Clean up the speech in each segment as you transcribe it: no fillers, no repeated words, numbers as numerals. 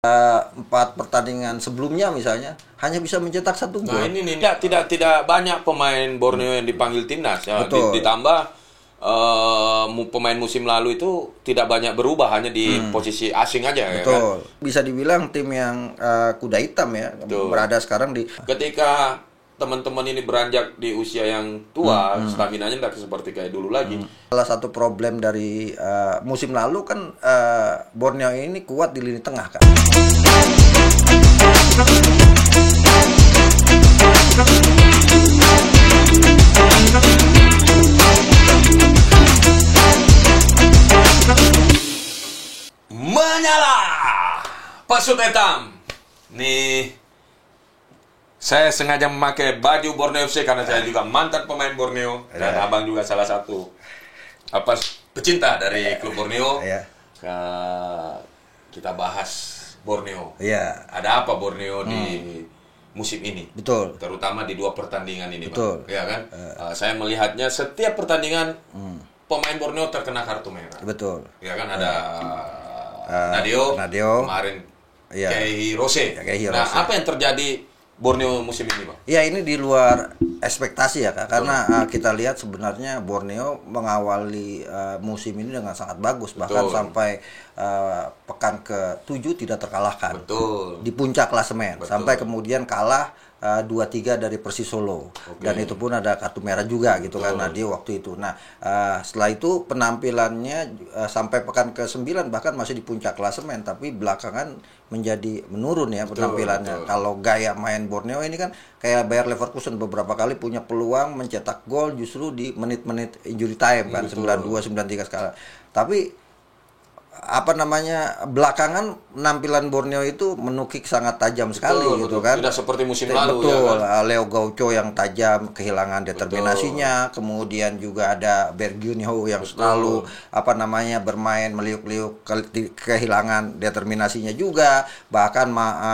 4 pertandingan sebelumnya misalnya hanya bisa mencetak 1 gol. Nah ini nih tidak banyak pemain Borneo yang dipanggil timnas ya. Ditambah pemain musim lalu itu tidak banyak berubah, hanya di posisi asing aja. Betul. Ya kan? Bisa dibilang tim yang kuda hitam ya. Betul. Berada sekarang di ketika teman-teman ini beranjak di usia yang tua, stamina-nya tidak seperti kayak dulu lagi. Salah satu problem dari musim lalu kan Borneo ini kuat di lini tengah kan. Menyala pesut hitam. Nih, saya sengaja memakai baju Borneo FC karena saya juga mantan pemain Borneo dan abang juga salah satu pecinta dari klub Borneo. Kita bahas Borneo. Ada apa Borneo di musim ini? Betul. Terutama di 2 pertandingan ini, betul. Bang. Ya kan? Saya melihatnya setiap pertandingan pemain Borneo terkena kartu merah. Betul. Ya kan, ada Nadio kemarin, Kei Rose. Nah, apa yang terjadi Borneo musim ini, Bang? Ya, ini di luar ekspektasi ya, Kak. Karena kita lihat sebenarnya Borneo mengawali musim ini dengan sangat bagus. Bahkan sampai pekan ke-7 tidak terkalahkan. Di puncak klasemen. Sampai kemudian kalah 2-3 dari Persis Solo. Dan itu pun ada kartu merah juga gitu kan, dia waktu itu. Nah, setelah itu penampilannya sampai pekan ke-9 bahkan masih di puncak klasemen, tapi belakangan menjadi menurun ya penampilannya. Kalau gaya main Borneo ini kan kayak Bayer Leverkusen, beberapa kali punya peluang mencetak gol justru di menit-menit injury time kan, 9-2, 9-3 sekali. Tapi belakangan penampilan Borneo itu menukik sangat tajam sekali gitu kan. Tidak seperti musim lalu. Betul. Ya kan? Leo Gaucho yang tajam, kehilangan determinasinya. Kemudian juga ada Bergunho yang selalu bermain meliuk-liuk, kehilangan determinasinya juga. Bahkan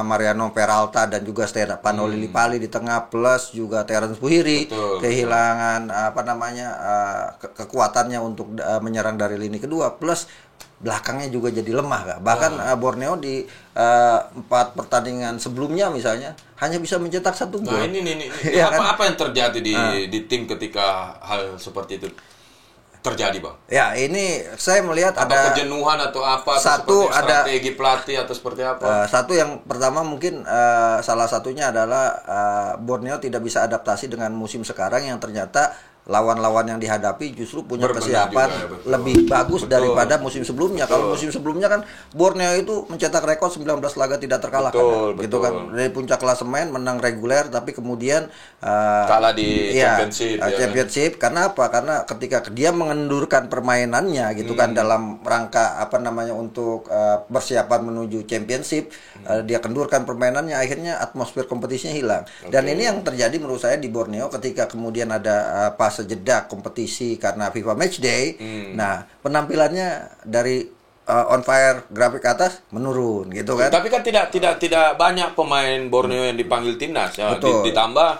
Mariano Peralta dan juga Stefano Lillipali di tengah, plus juga Terence Puhiri kehilangan kekuatannya untuk menyerang dari lini kedua, plus belakangnya juga jadi lemah, Kak. Bahkan Borneo di 4 pertandingan sebelumnya misalnya hanya bisa mencetak 1 gol. Nah ini apa yang terjadi di tim ketika hal seperti itu terjadi, Bang? Ya, ini saya melihat ada kejenuhan atau apa, strategi pelatih atau seperti apa? Satu yang pertama mungkin salah satunya adalah Borneo tidak bisa adaptasi dengan musim sekarang yang ternyata lawan-lawan yang dihadapi justru punya kesiapan lebih bagus daripada musim sebelumnya. Kalau musim sebelumnya kan Borneo itu mencetak rekor 19 laga tidak terkalahkan, gitu kan. Dari puncak klasemen menang reguler, tapi kemudian kalah di championship. Karena apa? Karena ketika dia mengendurkan permainannya gitu kan dalam rangka untuk persiapan menuju championship, dia kendurkan permainannya, akhirnya atmosfer kompetisinya hilang. Dan ini yang terjadi menurut saya di Borneo ketika kemudian ada sejeda kompetisi karena FIFA Matchday. Nah, penampilannya dari on fire grafik atas menurun gitu kan. Tapi kan tidak banyak pemain Borneo yang dipanggil timnas ya. Ditambah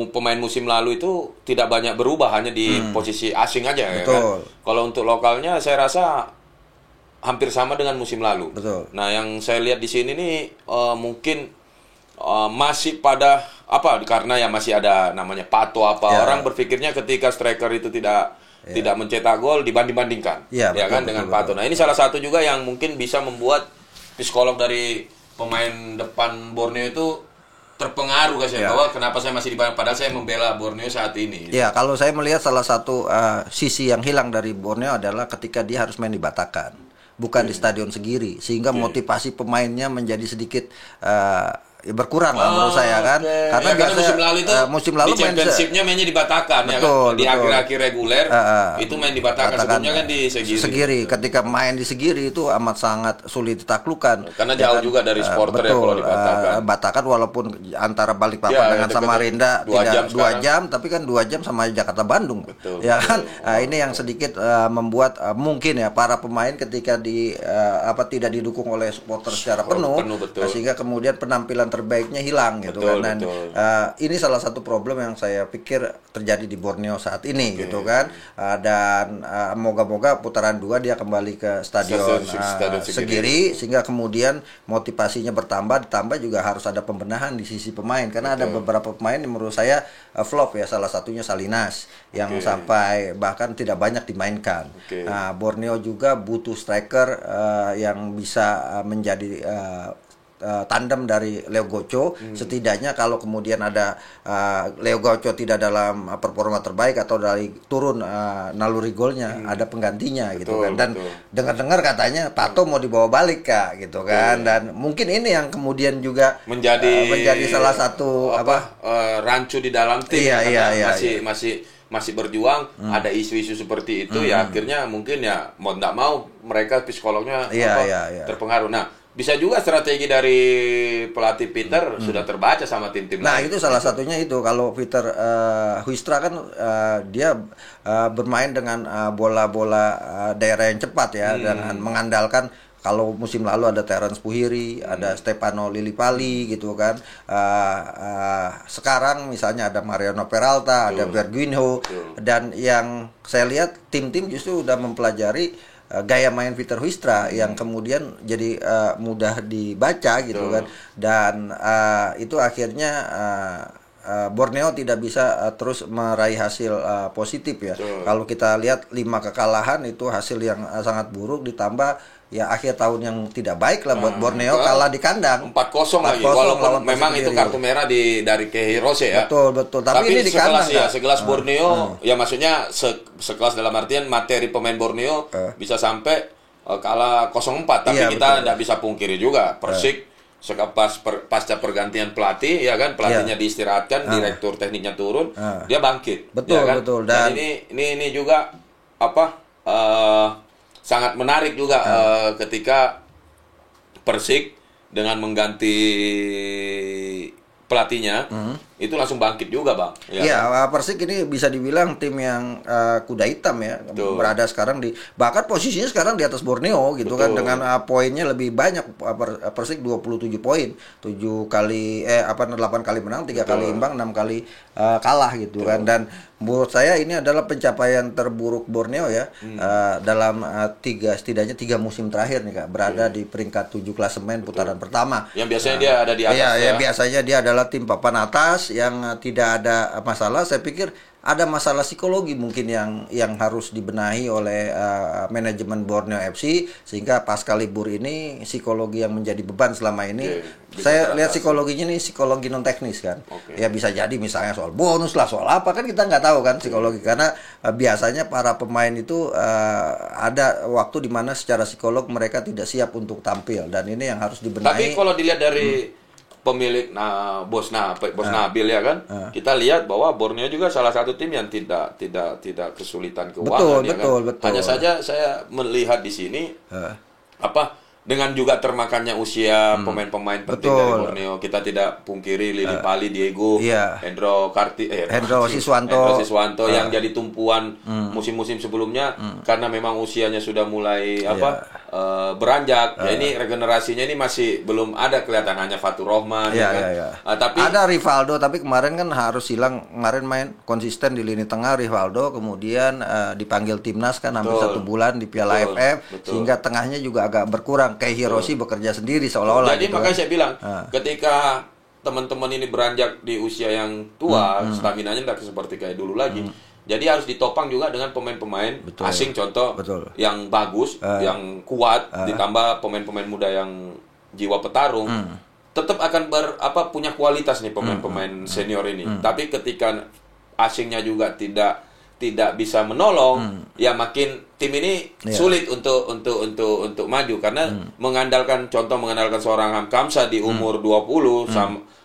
pemain musim lalu itu tidak banyak berubah, hanya di posisi asing aja. Ya kan? Kalau untuk lokalnya saya rasa hampir sama dengan musim lalu. Nah, yang saya lihat di sini nih mungkin masih pada karena ya masih ada namanya Pato orang berpikirnya ketika striker itu tidak mencetak gol dibanding-bandingkan dengan Pato. Nah, ini salah satu juga yang mungkin bisa membuat psikolog dari pemain depan Borneo itu terpengaruh bahwa kenapa saya masih dibayang, padahal saya membela Borneo saat ini. Ya, kalau saya melihat salah satu sisi yang hilang dari Borneo adalah ketika dia harus main di Batakan, bukan di Stadion Segiri, sehingga motivasi pemainnya menjadi sedikit berkurang lah menurut saya kan. Karena musim lalu di championship-nya mainnya di Batakan ya kan. Di akhir-akhir reguler itu main di Batakan, sebelumnya kan di Segiri. Ketika main di Segiri itu amat sangat sulit ditaklukkan. Karena jauh juga dari supporter ya kalau di Batakan. Batakan walaupun antara Balikpapan dengan Samarinda tidak 2 jam, tapi kan 2 jam sama Jakarta Bandung. Ya kan. Ini yang sedikit membuat mungkin ya para pemain ketika tidak didukung oleh supporter secara penuh, sehingga kemudian penampilan terbaiknya hilang gitu betul, kan. Dan ini salah satu problem yang saya pikir terjadi di Borneo saat ini gitu kan. Dan moga-moga putaran 2 dia kembali ke stadion Segiri sehingga kemudian motivasinya bertambah, ditambah juga harus ada pembenahan di sisi pemain karena ada beberapa pemain yang menurut saya flop ya, salah satunya Salinas yang sampai bahkan tidak banyak dimainkan. Nah, Borneo juga butuh striker yang bisa menjadi tandem dari Leo Gocho. Setidaknya kalau kemudian ada Leo Gocho tidak dalam performa terbaik atau dari turun naluri golnya, ada penggantinya gitu kan. Dan dengar-dengar katanya Pato mau dibawa balik Kak gitu kan. Dan mungkin ini yang kemudian juga menjadi salah satu rancu di dalam tim masih berjuang, ada isu-isu seperti itu ya akhirnya mungkin ya mau tidak mau mereka psikolognya terpengaruh. Nah, bisa juga strategi dari pelatih Peter sudah terbaca sama tim-tim lain. Nah, itu salah satunya itu kalau Peter Huistra kan dia bermain dengan bola-bola daerah yang cepat ya, dengan mengandalkan kalau musim lalu ada Terence Puhiri, ada Stefano Lillipali gitu kan. Sekarang misalnya ada Mariano Peralta, ada Berguinho, dan yang saya lihat tim-tim justru udah mempelajari gaya main Peter Huistra yang kemudian jadi mudah dibaca gitu kan. Dan itu akhirnya Borneo tidak bisa terus meraih hasil positif ya. Kalau kita lihat 5 kekalahan itu hasil yang sangat buruk, ditambah ya akhir tahun yang tidak baik lah buat Borneo, kalah di kandang 4-0 lagi walaupun memang itu kartu merah dari Kehirose ya. Betul. Tapi ini di kandang sekelas Borneo ya, maksudnya sekelas dalam artian materi pemain Borneo bisa sampai kalah 0-4, tapi kita tidak bisa pungkiri juga Persik pasca pergantian pelatih ya kan, pelatihnya diistirahatkan, direktur tekniknya turun, dia bangkit. Betul. Dan ini juga sangat menarik juga ketika Persik dengan mengganti pelatihnya itu langsung bangkit juga Bang. Iya, Persik ini bisa dibilang tim yang kuda hitam ya. Berada sekarang bahkan posisinya sekarang di atas Borneo gitu kan, dengan poinnya lebih banyak. Persik 27 poin, 8 kali menang, 3 kali imbang, 6 kali kalah gitu kan. Dan menurut saya ini adalah pencapaian terburuk Borneo ya, dalam setidaknya 3 musim terakhir nih Kak, berada di peringkat 7 klasemen putaran pertama. Yang biasanya dia ada di atas ya. Biasanya dia adalah tim papan atas yang tidak ada masalah. Saya pikir ada masalah psikologi mungkin yang harus dibenahi oleh manajemen Borneo FC, sehingga pasca libur ini psikologi yang menjadi beban selama ini saya lihat psikologinya ini psikologi non teknis kan. Ya bisa jadi misalnya soal bonus lah, soal apa kan kita nggak tahu kan psikologi, karena biasanya para pemain itu ada waktu di mana secara psikolog mereka tidak siap untuk tampil, dan ini yang harus dibenahi. Tapi kalau dilihat dari pemilik bos Nabil ya kan, kita lihat bahwa Borneo juga salah satu tim yang tidak kesulitan keuangan. Betul. Hanya saja saya melihat di sini dengan juga termakannya usia pemain-pemain penting dari Borneo. Kita tidak pungkiri Lillipali, Diego, Hendro Siswanto yang jadi tumpuan musim-musim sebelumnya, karena memang usianya sudah mulai beranjak. Ya ini regenerasinya ini masih belum ada kelihatan, hanya Fatur Rahman. Tapi ada Rivaldo, tapi kemarin kan harus hilang, kemarin main konsisten di lini tengah Rivaldo, kemudian dipanggil timnas kan hampir 1 bulan di Piala AFF, sehingga tengahnya juga agak berkurang. Kayak Hiroshi bekerja sendiri seolah-olah. Jadi gitu makanya saya bilang, ketika teman-teman ini beranjak di usia yang tua, staminanya tidak seperti kayak dulu lagi. Jadi harus ditopang juga dengan pemain-pemain asing, contoh yang bagus, yang kuat, ditambah pemain-pemain muda yang jiwa petarung. Tetap akan punya kualitas nih pemain-pemain senior ini. Tapi ketika asingnya juga tidak bisa menolong, ya makin tim ini sulit untuk maju, karena mengandalkan seorang Hamkamsa di umur 20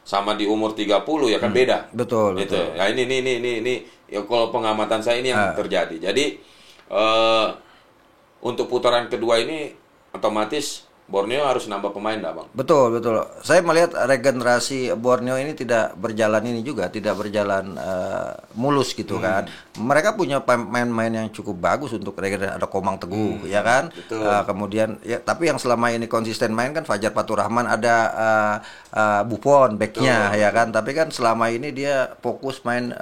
sama di umur 30 ya kan beda. Betul. Ya ini ya kalau pengamatan saya ini yang terjadi. Jadi untuk putaran kedua ini otomatis Borneo harus nambah pemain dah, Bang. Betul, betul. Saya melihat regenerasi Borneo ini tidak berjalan mulus gitu kan. Mereka punya pemain-pemain yang cukup bagus untuk regenerasi. Ada Komang Teguh, ya kan. Kemudian ya, tapi yang selama ini konsisten main kan Fajar Faturrahman, ada Buffon backnya, ya kan. Tapi kan selama ini dia fokus main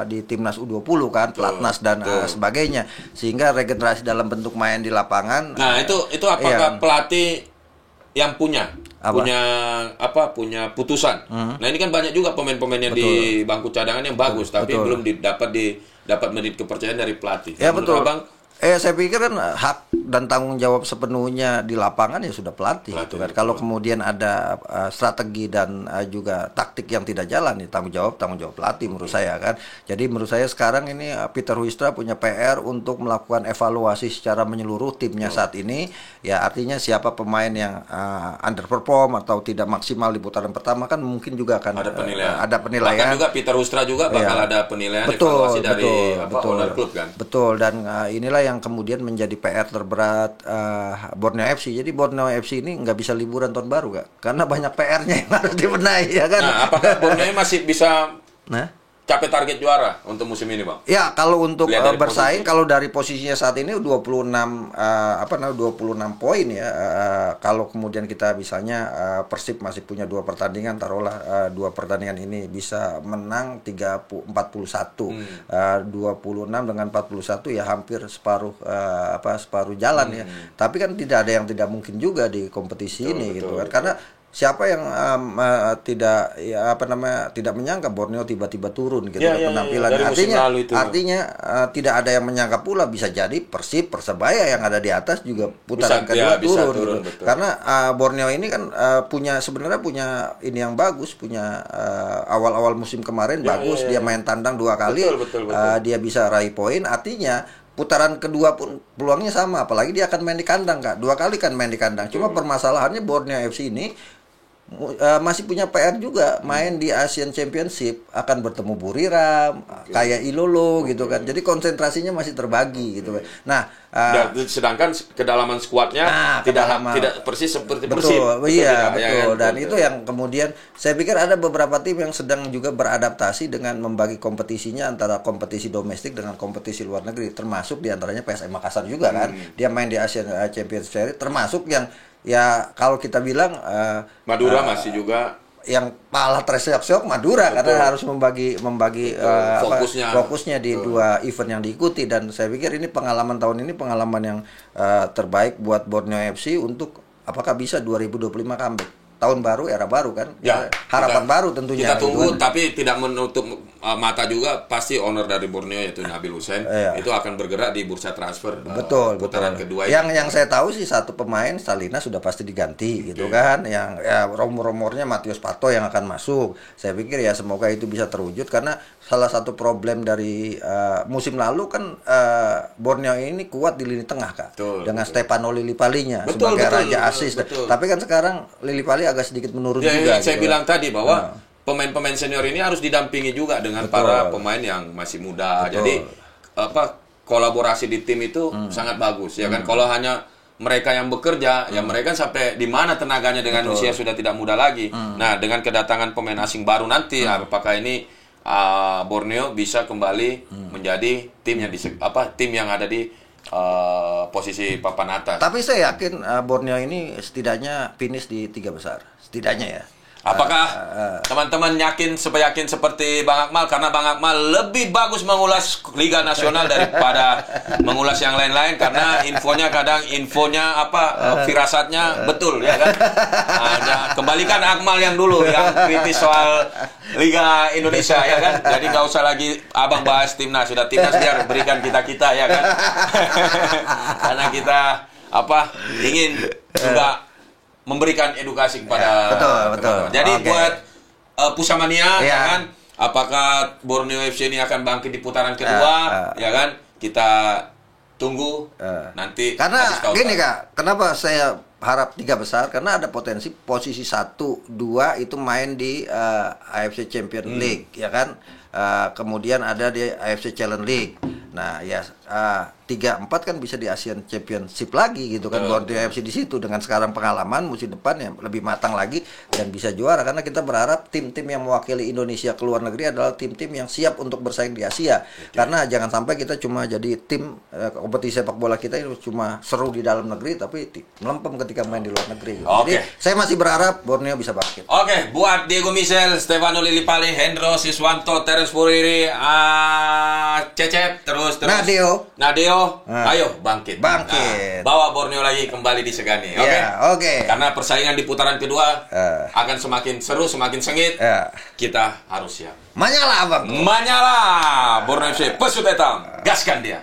di timnas U20 kan, pelatnas dan sebagainya. Sehingga regenerasi dalam bentuk main di lapangan. Nah, itu apakah pelatih yang punya putusan. Nah, ini kan banyak juga pemain-pemain yang di bangku cadangan yang bagus, tapi belum dapat menit kepercayaan dari pelatih. Ya, betul. Abang, Saya pikir kan hak dan tanggung jawab sepenuhnya di lapangan ya sudah pelatih gitu kan. Kalau kemudian ada strategi dan juga taktik yang tidak jalan, ya tanggung jawab pelatih menurut saya kan. Jadi menurut saya sekarang ini Peter Huistra punya PR untuk melakukan evaluasi secara menyeluruh timnya saat ini. Ya artinya siapa pemain yang underperform atau tidak maksimal di putaran pertama kan mungkin juga akan ada penilaian. Bahkan juga Peter Huistra juga bakal ada penilaian evaluasi dari owner klub kan. Betul, dan inilah yang kemudian menjadi PR terberat Borneo FC. Jadi Borneo FC ini nggak bisa liburan tahun baru, Kak, karena banyak PR-nya yang harus dibenahi, ya kan. Nah, apakah Borneo masih bisa capai target juara untuk musim ini, Bang? Ya, kalau untuk bersaing, kalau dari posisinya saat ini 26 poin ya. Kalau kemudian kita misalnya Persib masih punya 2 pertandingan, taruhlah 2 pertandingan ini bisa menang 41. 26 dengan 41 ya hampir separuh jalan ya. Tapi kan tidak ada yang tidak mungkin juga di kompetisi ini gitu kan. Karena siapa yang tidak menyangka Borneo tiba-tiba turun gitu penampilannya. Artinya tidak ada yang menyangka pula bisa jadi Persib, Persebaya yang ada di atas juga putaran kedua turun gitu. Karena Borneo ini kan sebenarnya punya ini yang bagus, punya awal-awal musim kemarin bagus, dia main tandang 2 kali, dia bisa raih poin, artinya putaran kedua pun peluangnya sama, apalagi dia akan main di kandang, Kak. 2 kali kan main di kandang. Cuma permasalahannya Borneo FC ini masih punya PR juga, main di Asian Championship akan bertemu Buriram, kayak Ilolo gitu kan. Jadi konsentrasinya masih terbagi gitu. Nah, sedangkan kedalaman skuadnya tidak persis seperti Persib. Betul. Dan itu yang kemudian saya pikir ada beberapa tim yang sedang juga beradaptasi dengan membagi kompetisinya antara kompetisi domestik dengan kompetisi luar negeri, termasuk diantaranya PSM Makassar juga kan. Dia main di Asian Championship, termasuk yang ya kalau kita bilang Madura masih juga yang malah terseok-seok Madura. Betul. Karena harus membagi fokusnya di 2 event yang diikuti, dan saya pikir ini pengalaman tahun ini pengalaman yang terbaik buat Borneo FC untuk apakah bisa 2025 comeback. Tahun baru, era baru kan, harapan baru tentunya. Kita tunggu, tapi tidak menutup mata juga pasti owner dari Borneo yaitu Nabil Hussein itu akan bergerak di bursa transfer. Putaran kedua. Yang saya tahu sih satu pemain Salina sudah pasti diganti gitu kan. Yang rumor-rumornya Matius Pato yang akan masuk. Saya pikir ya semoga itu bisa terwujud, karena salah satu problem dari musim lalu kan Borneo ini kuat di lini tengah, Kak. Dengan Stefano Lillipalinya sebagai raja asis. Tapi kan sekarang Lillipali agak sedikit menurun juga. Saya bilang tadi bahwa pemain-pemain senior ini harus didampingi juga dengan para pemain yang masih muda. Jadi kolaborasi di tim itu sangat bagus ya kan. Kalau hanya mereka yang bekerja, ya mereka sampai di mana tenaganya dengan usia sudah tidak muda lagi. Nah, dengan kedatangan pemain asing baru nanti, apakah ini Borneo bisa kembali menjadi tim yang ada di posisi papan atas. Tapi saya yakin Borneo ini setidaknya finish di 3 besar, setidaknya ya. Apakah teman-teman yakin seperti Bang Akmal? Karena Bang Akmal lebih bagus mengulas Liga Nasional daripada mengulas yang lain-lain, karena infonya firasatnya betul ya kan. Kembalikan Akmal yang dulu yang kritis soal Liga Indonesia ya kan. Jadi nggak usah lagi abang bahas timnas, sudah timnas biar berikan kita ya kan. Karena kita ingin juga memberikan edukasi kepada betul. Jadi buat Pusamania ya kan, apakah Borneo FC ini akan bangkit di putaran kedua ya kan, kita tunggu nanti. Karena gini, Kak, kenapa saya harap 3 besar, karena ada potensi posisi 1, 2 itu main di AFC Champions League ya kan. Kemudian ada di AFC Challenge League. Nah, ya 3-4 kan bisa di Asian Championship lagi gitu kan. Borneo FC di situ dengan sekarang pengalaman musim depan yang lebih matang lagi dan bisa juara, karena kita berharap tim-tim yang mewakili Indonesia ke luar negeri adalah tim-tim yang siap untuk bersaing di Asia. Karena jangan sampai kita cuma jadi tim kompetisi sepak bola kita itu cuma seru di dalam negeri tapi melempem ketika main di luar negeri gitu. Jadi saya masih berharap Borneo bisa bangkit. Buat Diego Michel, Stefano Lillipali, Hendro Siswanto, Terence Puriri, Cecep, terus Nadeo, ayo bangkit. Nah, bawa Borneo lagi kembali disegani. Oke. Karena persaingan di putaran kedua akan semakin seru, semakin sengit. Kita harus siap. Manyala, Bang. Manyala, Borneo FC, pesut etam, gaskan dia.